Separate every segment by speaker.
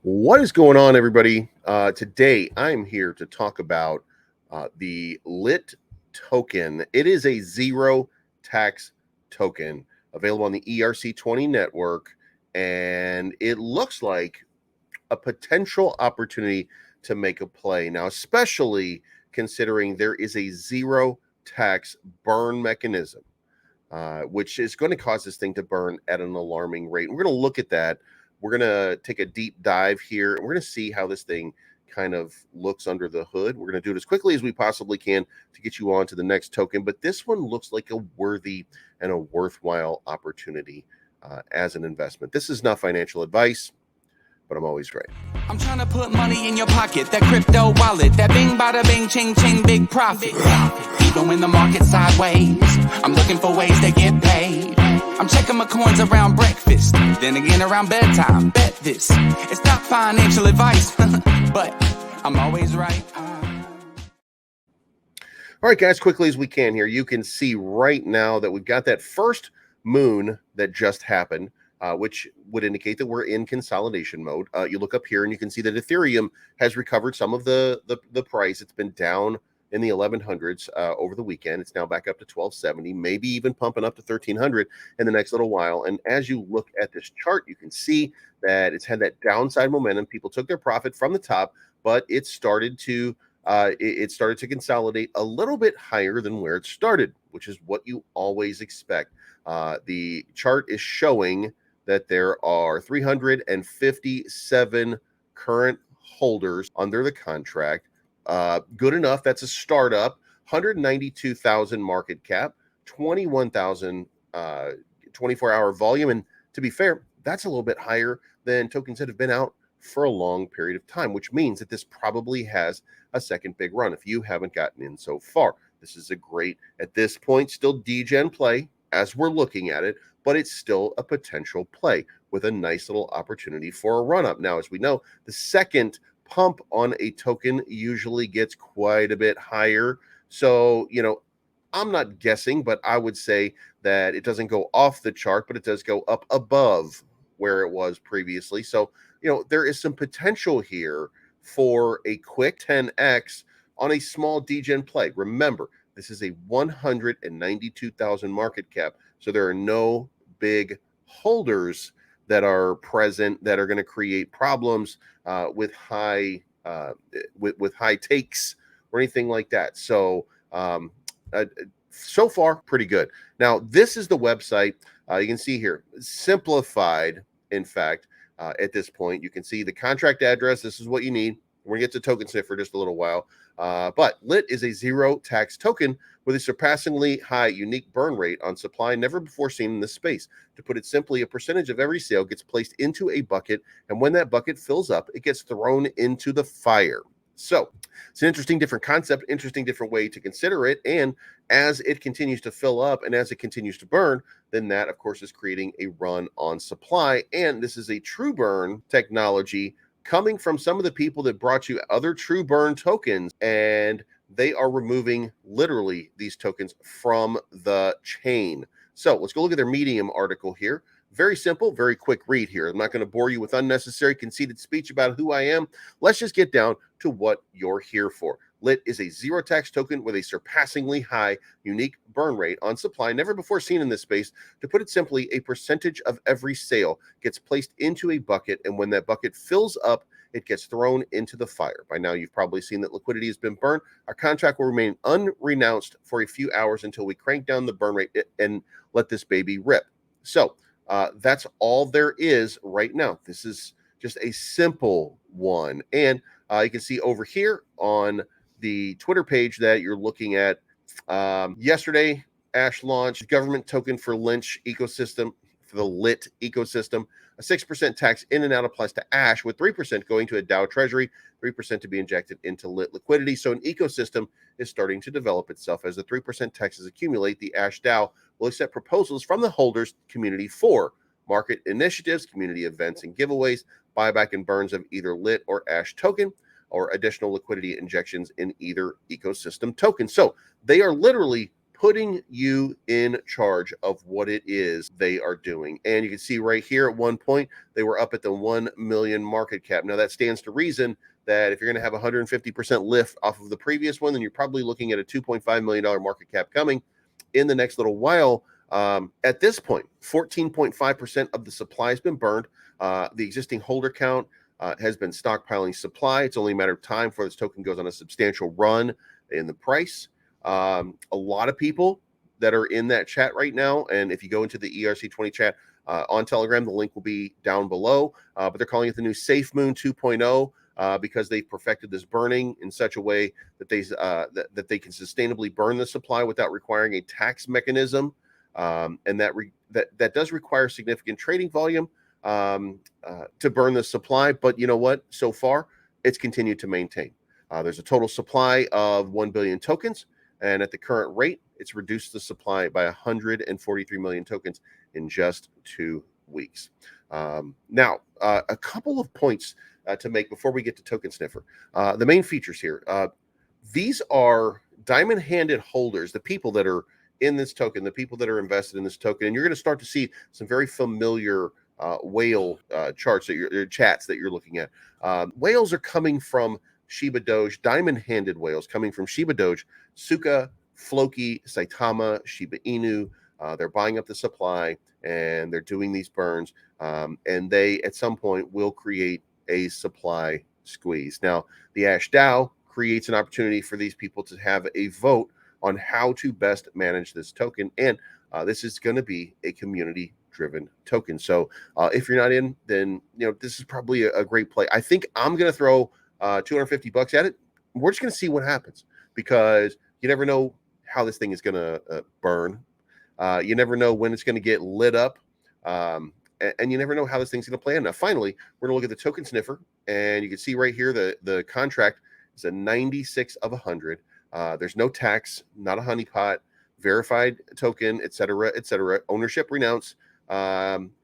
Speaker 1: What is going on, everybody? Today, I'm here to talk about the LIT token. It is a zero tax token available on the ERC-20 network, and it looks like a potential opportunity to make a play. Now, especially considering there is a zero tax burn mechanism, which is going to cause this thing to burn at an alarming rate. We're going to look at that. We're going to take a deep dive here, and we're going to see how this thing kind of looks under the hood. We're going to do it as quickly as we possibly can to get you on to the next token, but this one looks like a worthy and a worthwhile opportunity as an investment. This is not financial advice, but I'm always right.
Speaker 2: I'm trying to put money in your pocket, that crypto wallet, that bing bada bing ching ching big profit. Even when the market's sideways, I'm looking for ways to get paid. I'm checking my coins around breakfast, then again around bedtime. Bet this, it's not financial advice, but I'm always right.
Speaker 1: All right, guys, quickly as we can here, you can see right now that we've got that first moon that just happened. Which would indicate that we're in consolidation mode. You look up here and you can see that Ethereum has recovered some of the price. It's been down in the 1100s over the weekend. It's now back up to 1270, maybe even pumping up to 1300 in the next little while. And as you look at this chart, you can see that it's had that downside momentum. People took their profit from the top, but it started to consolidate a little bit higher than where it started, which is what you always expect. The chart is showing that there are 357 current holders under the contract. Good enough. That's a startup. 192,000 market cap, 21,000 24-hour volume. And to be fair, that's a little bit higher than tokens that have been out for a long period of time, which means that this probably has a second big run if you haven't gotten in so far. This is a great, at this point, still degen play as we're looking at it, but it's still a potential play with a nice little opportunity for a run up. Now, as we know, the second pump on a token usually gets quite a bit higher. So, I'm not guessing, but I would say that it doesn't go off the chart, but it does go up above where it was previously. So, there is some potential here for a quick 10x on a small degen play. Remember, this is a 192,000 market cap. So there are no big holders that are present that are going to create problems with high takes or anything like that. So so far, pretty good. Now, this is the website. You can see here, simplified, in fact, at this point. You can see the contract address. This is what you need. We're going to get to token sniffer just a little while. But LIT is a zero tax token with a surpassingly high unique burn rate on supply never before seen in this space. To put it simply, a percentage of every sale gets placed into a bucket, and when that bucket fills up, it gets thrown into the fire. So it's an interesting different concept, interesting different way to consider it. And as it continues to fill up and as it continues to burn, then that, of course, is creating a run on supply. And this is a true burn technology coming from some of the people that brought you other true burn tokens, and they are removing literally these tokens from the chain. So let's go look at their Medium article here. Very simple, very quick read here. I'm not going to bore you with unnecessary conceited speech about who I am. Let's just get down to what you're here for. LIT is a zero tax token with a surpassingly high unique burn rate on supply never before seen in this space. To put it simply, a percentage of every sale gets placed into a bucket, and when that bucket fills up, it gets thrown into the fire. By now, you've probably seen that liquidity has been burned. Our contract will remain unrenounced for a few hours until we crank down the burn rate and let this baby rip. So that's all there is right now. This is just a simple one. And you can see over here on the Twitter page that you're looking at, yesterday, Ash launched government token for Lynch ecosystem, for the LIT ecosystem. A 6% tax in and out applies to Ash, with 3% going to a DAO treasury, 3% to be injected into LIT liquidity. So an ecosystem is starting to develop itself. As the 3% taxes accumulate, the Ash DAO will accept proposals from the holders community for market initiatives, community events and giveaways, buyback and burns of either LIT or Ash token, or additional liquidity injections in either ecosystem token. So they are literally putting you in charge of what it is they are doing. And you can see right here at one point, they were up at the 1 million market cap. Now that stands to reason that if you're going to have 150% lift off of the previous one, then you're probably looking at a $2.5 million market cap coming in the next little while. At this point, 14.5% of the supply has been burned. The existing holder count has been stockpiling supply. It's only a matter of time before this token goes on a substantial run in the price. A lot of people that are in that chat right now, and if you go into the ERC-20 chat on Telegram, the link will be down below, but they're calling it the new Safe Moon 2.0 because they've perfected this burning in such a way that they can sustainably burn the supply without requiring a tax mechanism, and that does require significant trading volume to burn the supply. But you know what? So far, it's continued to maintain. There's a total supply of 1 billion tokens. And at the current rate, it's reduced the supply by 143 million tokens in just 2 weeks. Now, a couple of points to make before we get to Token Sniffer. The main features here. These are diamond-handed holders, the people that are in this token, the people that are invested in this token. And you're going to start to see some very familiar whale charts, chats that you're looking at. Whales are coming from Shiba Doge, diamond-handed whales coming from Shiba Doge, Suka, Floki, Saitama, Shiba Inu. They're buying up the supply and they're doing these burns, and they at some point will create a supply squeeze. Now, the Ash DAO creates an opportunity for these people to have a vote on how to best manage this token, and this is going to be a community-driven token. So if you're not in, then this is probably a great play. I think I'm going to throw $250 at it. We're just going to see what happens, because you never know how this thing is going to burn. You never know when it's going to get lit up. And you never know how this thing's going to play out. Now, finally, we're going to look at the token sniffer, and you can see right here the contract is a 96 of 100. There's no tax, not a honeypot, verified token, etc., etc. Ownership renounced.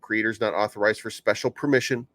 Speaker 1: Creators not authorized for special permission.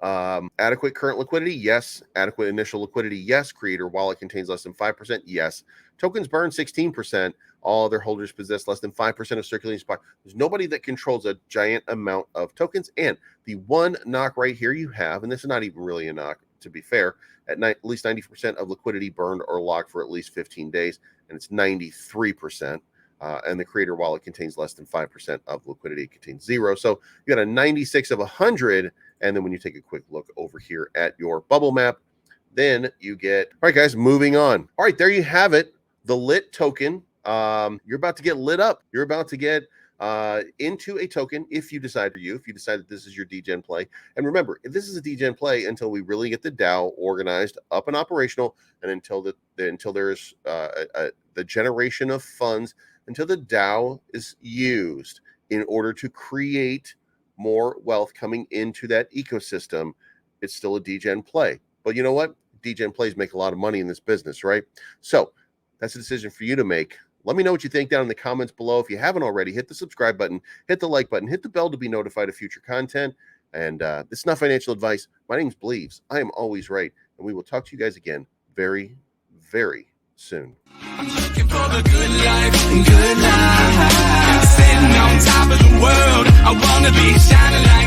Speaker 1: Adequate current liquidity, yes. Adequate initial liquidity, yes. Creator wallet contains less than 5%, yes. Tokens burn 16%. All other holders possess less than 5% of circulating supply. There's nobody that controls a giant amount of tokens. And the one knock right here you have, and this is not even really a knock, to be fair, at least 90% of liquidity burned or locked for at least 15 days, and it's 93%. And the creator wallet contains less than 5% of liquidity. It contains 0. So you got a 96 of 100. And then when you take a quick look over here at your bubble map, then you get, all right, guys, moving on. All right, there you have it. The lit token. You're about to get lit up. You're about to get into a token if you decide that this is your degen play. And remember, if this is a degen play until we really get the DAO organized, up and operational, and until there's the generation of funds, until the DAO is used in order to create more wealth coming into that ecosystem, it's still a degen play. But you know what? Degen plays make a lot of money in this business, right? So that's a decision for you to make. Let me know what you think down in the comments below. If you haven't already, hit the subscribe button, hit the like button, hit the bell to be notified of future content. And this is not financial advice. My name's Bleaves. I am always right. And we will talk to you guys again very, very soon.
Speaker 2: I'm looking for the good life, sitting on top of the world. I wanna be shining like